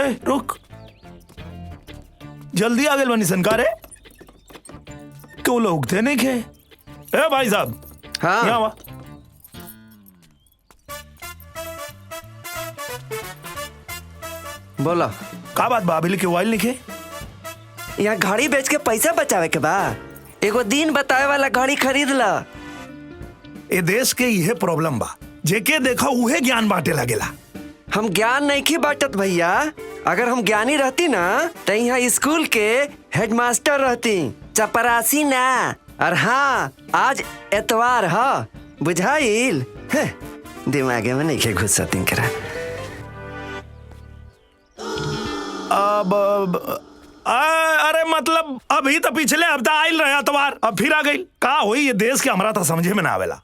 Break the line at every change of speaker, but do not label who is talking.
ए, रुक, जल्दी आ गए बनी सनकारे क्यों लोग थे नहीं खे। ए भाई साहब,
हाँ
यहाँ वा।
बोला।
का बात बाबिल के वाइल लिखे।
यहाँ घड़ी बेच के पैसा बचावे के बा, एगो दिन बतावे वाला घड़ी खरीद ला।
ए देश के यह प्रॉब्लम बा, जेके देखा उहे ज्ञान बांटे लगेला।
हम ज्ञान नहीं की बांटत भैया, अगर हम ज्ञानी रहती ना तो यहाँ स्कूल के हेडमास्टर रहती, चपरासी ना। और हाँ, आज एतवार है, बुझाइल। दिमागे में नहीं के घुसती करा।
अरे मतलब अभी तो पिछले हफ्ता आइल रहा एतवार, अब फिर आ गई। का हुई ये देश के हमरा तो समझे में ना आवेला।